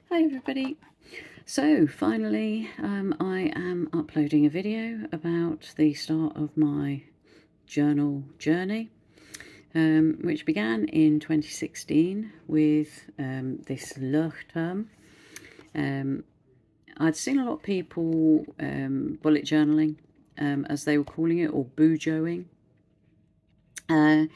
Hi everybody. So finally I am uploading a video about the start of my journal journey, which began in 2016 with this Leuchtturm. I'd seen a lot of people bullet journaling, as they were calling it, or bujoing, and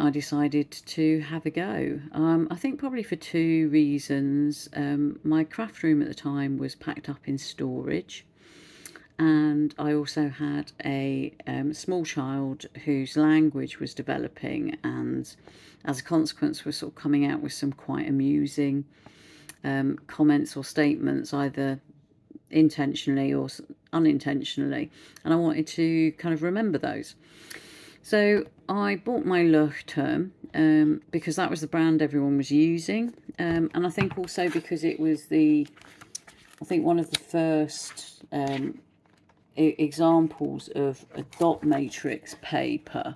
I decided to have a go. I think probably for two reasons. My craft room at the time was packed up in storage, and I also had a small child whose language was developing, and as a consequence was sort of coming out with some quite amusing comments or statements, either intentionally or unintentionally, and I wanted to kind of remember those. So I bought my Leuchtturm because that was the brand everyone was using, and I think also because it was one of the first examples of a dot matrix paper.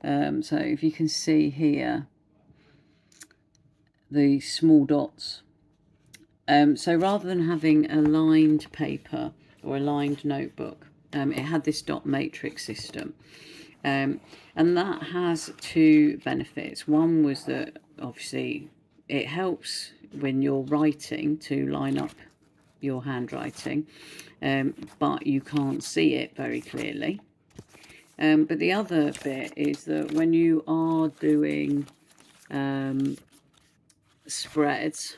So if you can see here, the small dots. So rather than having a lined paper or a lined notebook, it had this dot matrix system. And that has two benefits. One was that obviously it helps when you're writing to line up your handwriting, but you can't see it very clearly. But the other bit is that when you are doing spreads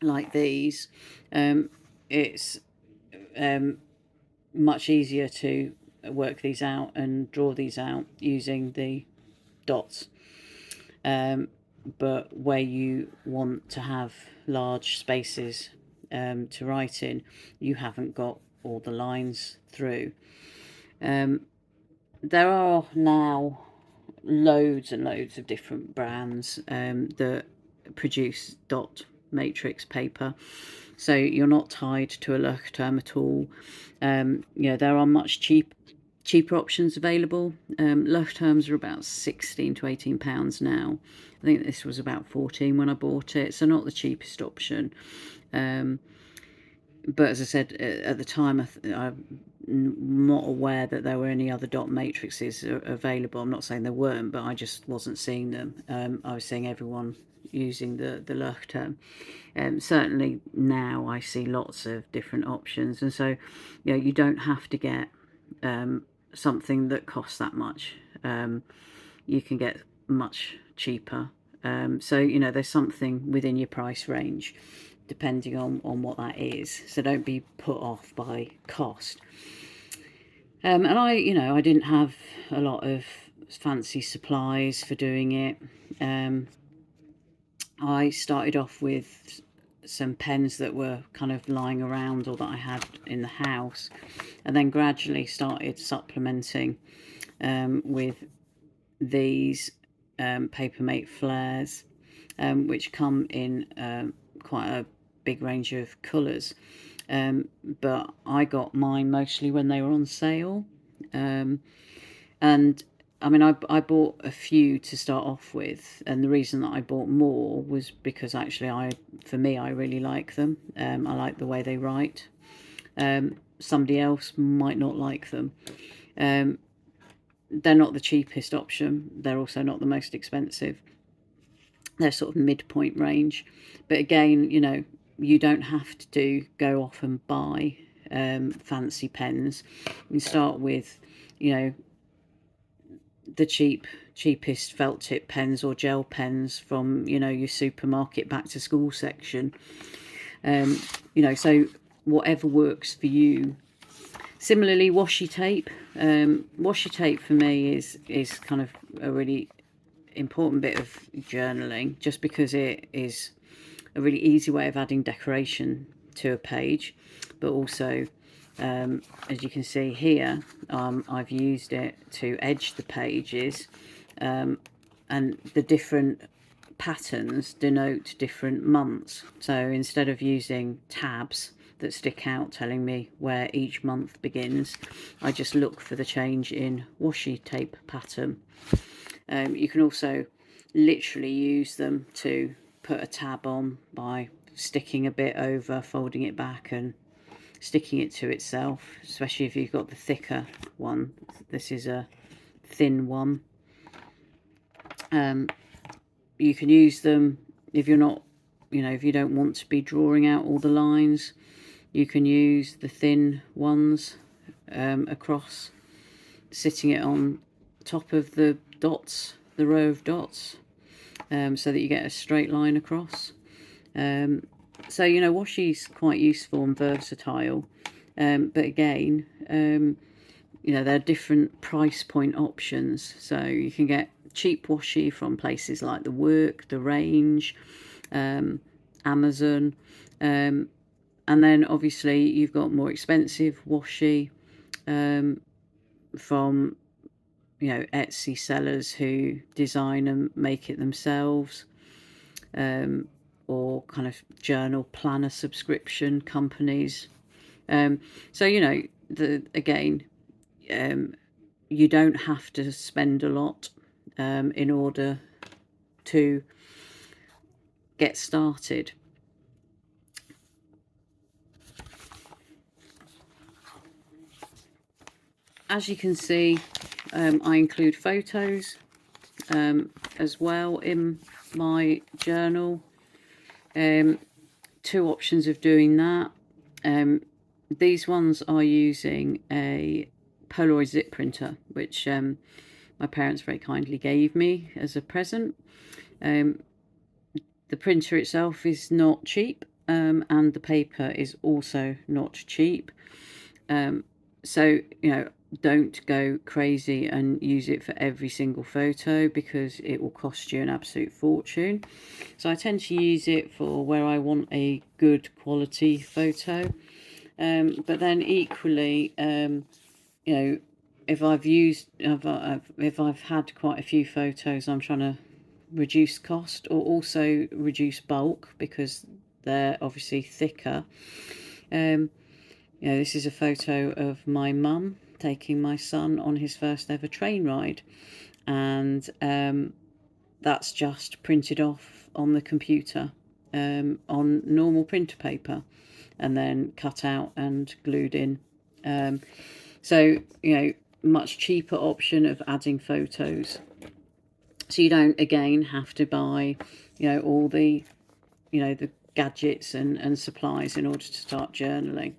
like these, it's much easier to work these out and draw these out using the dots. But where you want to have large spaces to write in, you haven't got all the lines through. There are now loads and loads of different brands that produce dot matrix paper, so you're not tied to a Leuchtturm at all. There are much cheaper options available. Leuchtturms are about £16 to £18 now. I think this was about 14 when I bought it, so not the cheapest option. But as I said at the time, I'm not aware that there were any other dot matrices available. I'm not saying there weren't, but I just wasn't seeing them. I was seeing everyone using the Leuchtturm. Certainly now I see lots of different options, and so you don't have to get something that costs that much. You can get much cheaper. So there's something within your price range, depending on what that is. So don't be put off by cost. And I didn't have a lot of fancy supplies for doing it. I started off with some pens that were kind of lying around or that I had in the house, and then gradually started supplementing with these Papermate flares, which come in quite a big range of colours, but I got mine mostly when they were on sale. And I mean, I bought a few to start off with, and the reason that I bought more was because actually for me, I really like them. I like the way they write. Somebody else might not like them. They're not the cheapest option. They're also not the most expensive. They're sort of midpoint range. But again, you don't have to go off and buy fancy pens. You can start with, the cheapest felt tip pens or gel pens from your supermarket back to school section. So whatever works for you. Similarly, washi tape. Washi tape for me is kind of a really important bit of journaling, just because it is a really easy way of adding decoration to a page, but also as you can see here, I've used it to edge the pages, and the different patterns denote different months. So instead of using tabs that stick out telling me where each month begins, I just look for the change in washi tape pattern. You can also literally use them to put a tab on by sticking a bit over, folding it back and sticking it to itself, especially if you've got the thicker one. This is a thin one. You can use them if you're not, if you don't want to be drawing out all the lines. You can use the thin ones across, sitting it on top of the dots, the row of dots, so that you get a straight line across. So washi's quite useful and versatile, but again, there are different price point options. So you can get cheap washi from places like The Work, The Range, Amazon, and then obviously you've got more expensive washi from Etsy sellers who design and make it themselves, or kind of journal planner subscription companies. So again, you don't have to spend a lot in order to get started. As you can see, I include photos as well in my journal. Two options of doing that. These ones are using a Polaroid zip printer, which my parents very kindly gave me as a present. The printer itself is not cheap, and the paper is also not cheap. So don't go crazy and use it for every single photo, because it will cost you an absolute fortune. So I tend to use it for where I want a good quality photo, but then equally, if I've had quite a few photos, I'm trying to reduce cost or also reduce bulk, because they're obviously thicker. This is a photo of my mum taking my son on his first ever train ride, and that's just printed off on the computer on normal printer paper, and then cut out and glued in. So much cheaper option of adding photos, so you don't again have to buy all the the gadgets and supplies in order to start journaling.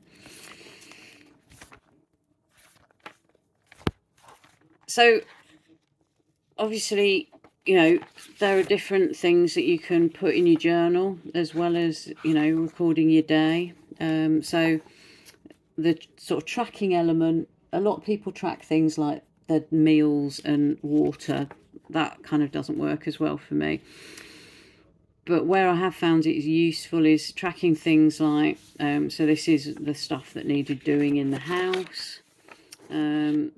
So obviously, there are different things that you can put in your journal, as well as, recording your day. So the sort of tracking element, a lot of people track things like their meals and water. That kind of doesn't work as well for me. But where I have found it is useful is tracking things like, so this is the stuff that needed doing in the house.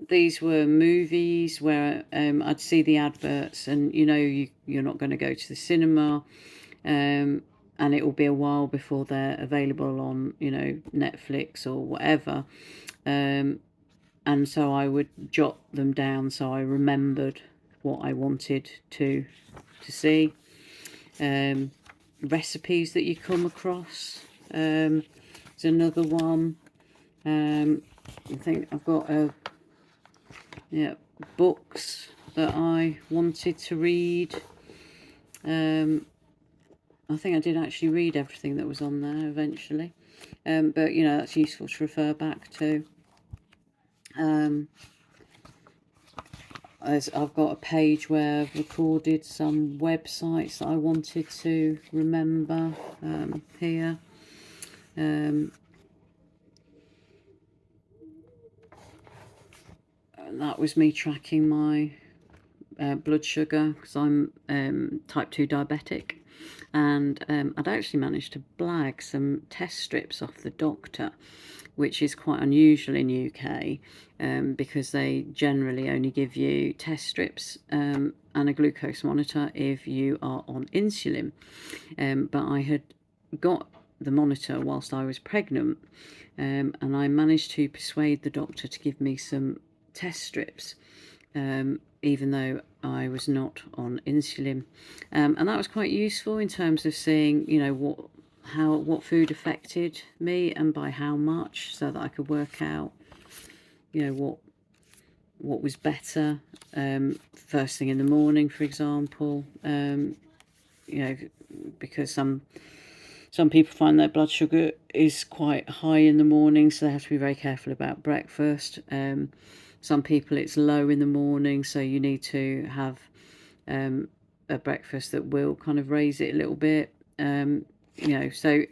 These were movies where I'd see the adverts, and you're not going to go to the cinema, and it will be a while before they're available on Netflix or whatever, and so I would jot them down so I remembered what I wanted to see. Recipes that you come across is another one. I think I've got books that I wanted to read. I think I did actually read everything that was on there eventually, but that's useful to refer back to. I've got a page where I've recorded some websites that I wanted to remember here. That was me tracking my blood sugar, because I'm type 2 diabetic, and I'd actually managed to blag some test strips off the doctor, which is quite unusual in UK, because they generally only give you test strips and a glucose monitor if you are on insulin. But I had got the monitor whilst I was pregnant, and I managed to persuade the doctor to give me some test strips, even though I was not on insulin. And that was quite useful in terms of seeing, you know, what food affected me and by how much, so that I could work out, you know, what was better. First thing in the morning, for example, you know, because some people find their blood sugar is quite high in the morning, so they have to be very careful about breakfast. Some people it's low in the morning, so you need to have a breakfast that will kind of raise it a little bit. You know, so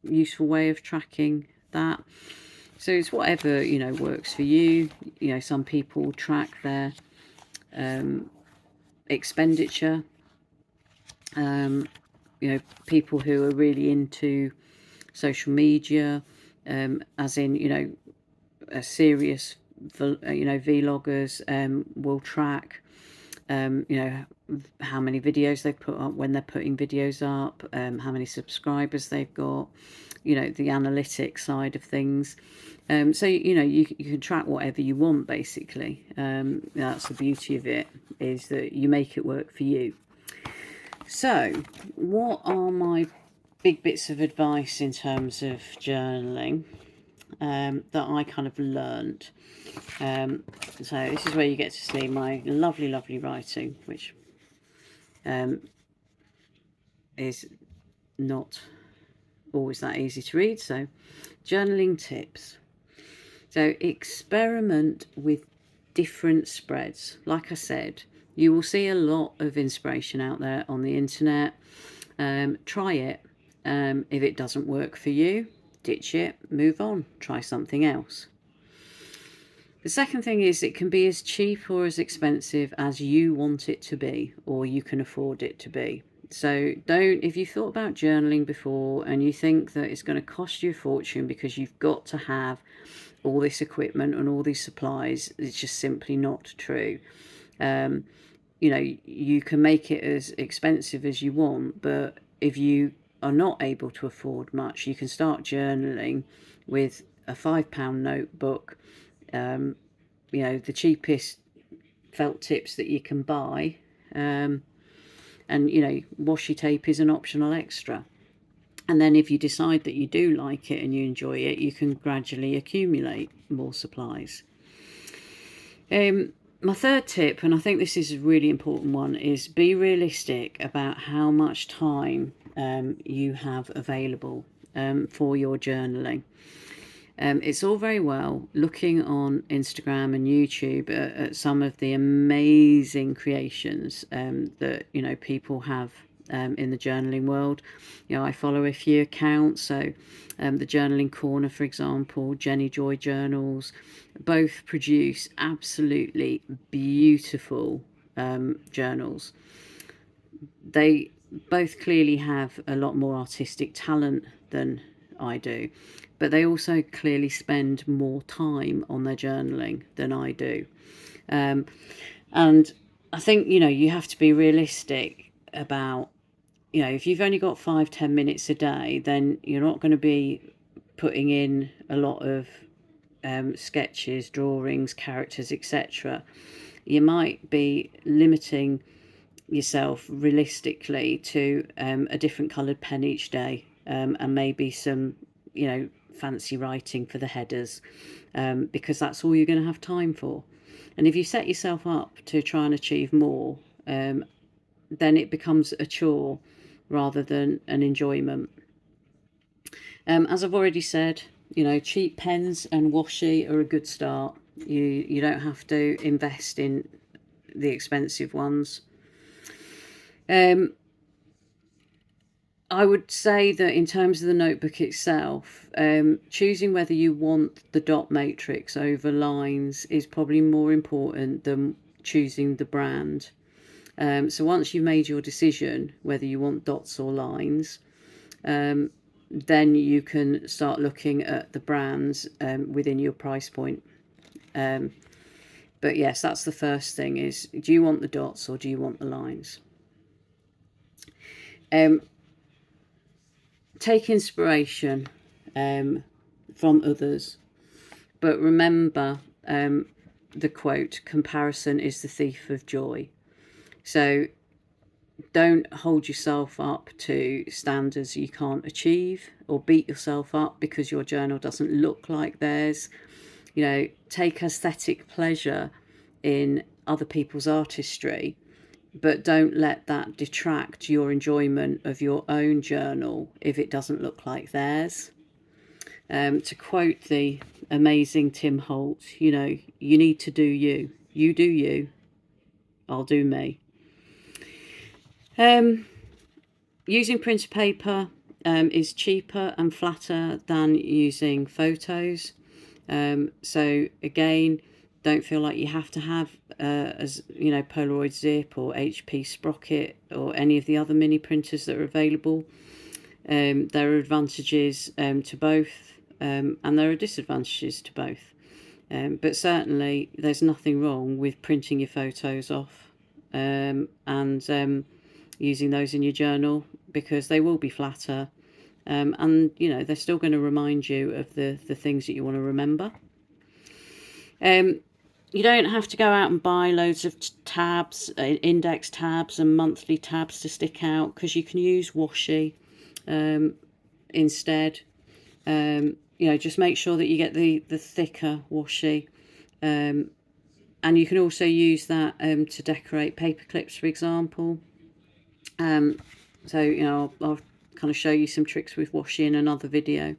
useful way of tracking that. So it's whatever, you know, works for you. You know, some people track their expenditure. You know, people who are really into social media, as in, you know, a serious, you know, vloggers will track, you know, how many videos they've put up, when they're putting videos up, how many subscribers they've got, you know, the analytics side of things. So, you know, you can track whatever you want, basically. That's the beauty of it, is that you make it work for you. So, what are my big bits of advice in terms of journaling that I kind of learnt? So this is where you get to see my lovely, lovely writing, which is not always that easy to read. So, journaling tips. So, experiment with different spreads. Like I said, you will see a lot of inspiration out there on the internet. Try it. If it doesn't work for you, ditch it, move on, try something else. The second thing is, it can be as cheap or as expensive as you want it to be, or you can afford it to be. So if you thought about journaling before and you think that it's going to cost you a fortune because you've got to have all this equipment and all these supplies, it's just simply not true. You know, you can make it as expensive as you want, but if you are not able to afford much, you can start journaling with a £5 notebook, you know, the cheapest felt tips that you can buy, and, you know, washi tape is an optional extra. And then if you decide that you do like it and you enjoy it, you can gradually accumulate more supplies. My third tip, and I think this is a really important one, is be realistic about how much time you have available for your journaling. It's all very well looking on Instagram and YouTube at some of the amazing creations that, you know, people have in the journaling world. You know, I follow a few accounts. So the Journaling Corner, for example, Jenny Joy Journals, both produce absolutely beautiful journals. They both clearly have a lot more artistic talent than I do, but they also clearly spend more time on their journaling than I do. And I think, you know, you have to be realistic about, you know, if you've only got 5-10 minutes a day, then you're not going to be putting in a lot of sketches, drawings, characters, etc. You might be limiting yourself realistically to a different coloured pen each day, and maybe some, you know, fancy writing for the headers, because that's all you're going to have time for. And if you set yourself up to try and achieve more, then it becomes a chore rather than an enjoyment. As I've already said, you know, cheap pens and washi are a good start. You don't have to invest in the expensive ones. I would say that in terms of the notebook itself, choosing whether you want the dot matrix over lines is probably more important than choosing the brand. So once you've made your decision whether you want dots or lines, then you can start looking at the brands within your price point. But yes, that's the first thing, is, do you want the dots or do you want the lines? Take inspiration from others, but remember, the quote, "Comparison is the thief of joy." So don't hold yourself up to standards you can't achieve, or beat yourself up because your journal doesn't look like theirs. You know, take aesthetic pleasure in other people's artistry, but don't let that detract your enjoyment of your own journal if it doesn't look like theirs. To quote the amazing Tim Holtz, you know, you need to do you. You do you, I'll do me. Using printer paper is cheaper and flatter than using photos. So again, don't feel like you have to have, as you know, Polaroid Zip or HP Sprocket or any of the other mini printers that are available. There are advantages to both, and there are disadvantages to both. But certainly there's nothing wrong with printing your photos off and using those in your journal, because they will be flatter, and you know, they're still going to remind you of the things that you want to remember. You don't have to go out and buy loads of tabs, index tabs and monthly tabs to stick out, because you can use washi instead. You know, just make sure that you get the thicker washi, and you can also use that to decorate paper clips, for example. So you know, I'll kind of show you some tricks with washi in another video.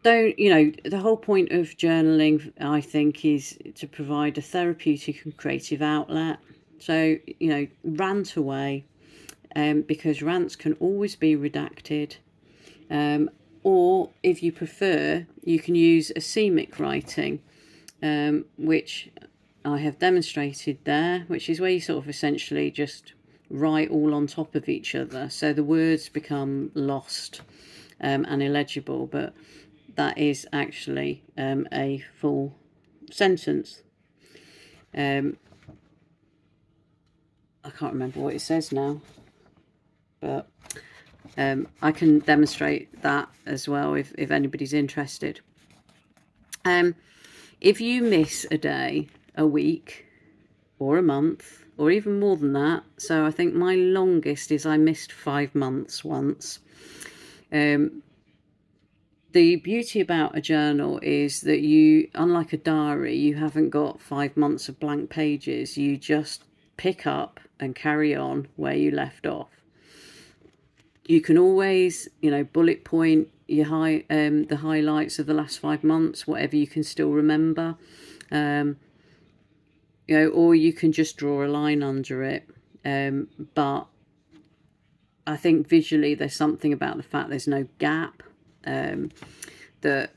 Don't, you know, the whole point of journaling, I think, is to provide a therapeutic and creative outlet. So, you know, rant away, because rants can always be redacted. Or if you prefer, you can use asemic writing, which I have demonstrated there, which is where you sort of essentially just write all on top of each other, so the words become lost and illegible, but that is actually a full sentence. I can't remember what it says now, but I can demonstrate that as well if anybody's interested. If you miss a day, a week, or a month, or even more than that, so I think my longest is I missed 5 months once. The beauty about a journal is that you, unlike a diary, you haven't got 5 months of blank pages. You just pick up and carry on where you left off. You can always, you know, bullet point your the highlights of the last 5 months, whatever you can still remember. You know, or you can just draw a line under it. But I think visually there's something about the fact there's no gap that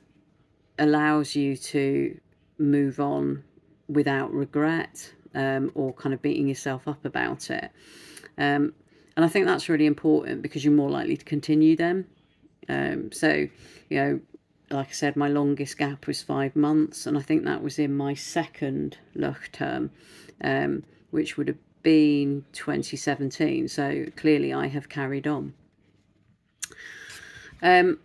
allows you to move on without regret, or kind of beating yourself up about it. And I think that's really important, because you're more likely to continue them. So, you know, like I said, my longest gap was 5 months, and I think that was in my second Luch term, which would have been 2017. So clearly I have carried on. And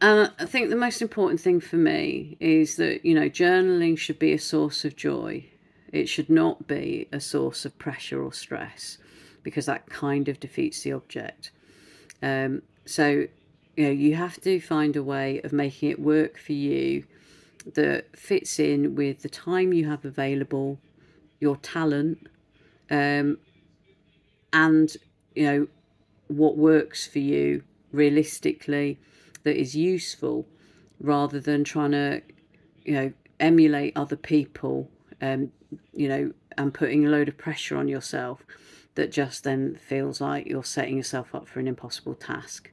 I think the most important thing for me is that, you know, journaling should be a source of joy. It should not be a source of pressure or stress, because that kind of defeats the object. So, you know, you have to find a way of making it work for you that fits in with the time you have available, your talent, and, you know, what works for you realistically, that is useful, rather than trying to, you know, emulate other people, you know, and putting a load of pressure on yourself that just then feels like you're setting yourself up for an impossible task.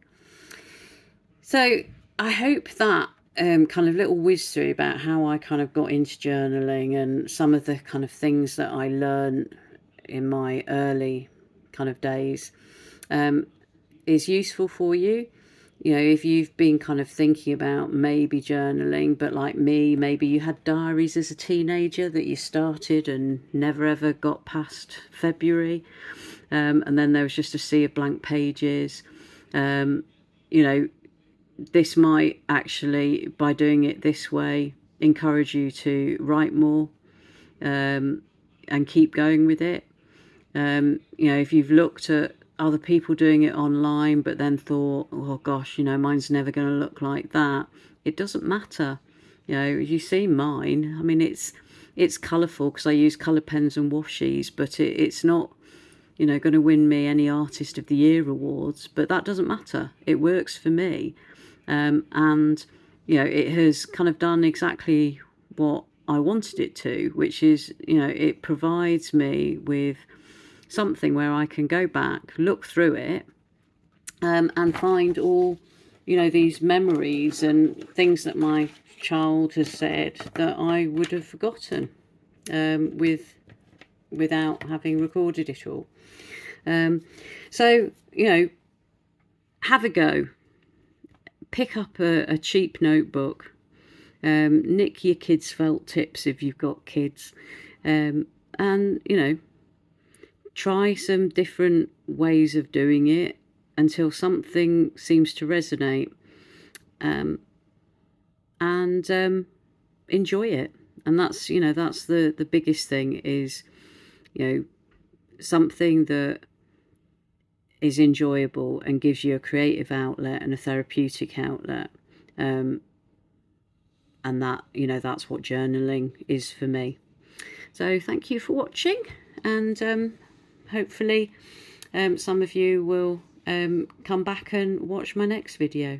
So I hope that kind of little whiz through about how I kind of got into journaling and some of the kind of things that I learned in my early kind of days is useful for you. You know, if you've been kind of thinking about maybe journaling, but like me, maybe you had diaries as a teenager that you started and never ever got past February, and then there was just a sea of blank pages. You know, this might actually, by doing it this way, encourage you to write more, and keep going with it. If you've looked at other people doing it online but then thought, oh gosh, mine's never going to look like that, it doesn't matter. You see mine, I mean, it's colourful because I use colour pens and washies, but it's not going to win me any Artist of the Year awards, but that doesn't matter. It works for me. And it has kind of done exactly what I wanted it to, which is, it provides me with something where I can go back, look through it, and find all, these memories and things that my child has said that I would have forgotten without having recorded it all. So, have a go. Pick up a cheap notebook. Nick your kids' felt tips if you've got kids. And, try some different ways of doing it until something seems to resonate. And enjoy it. And that's, that's the biggest thing is, something that is enjoyable and gives you a creative outlet and a therapeutic outlet. And that, that's what journaling is for me. So thank you for watching, and hopefully some of you will come back and watch my next video.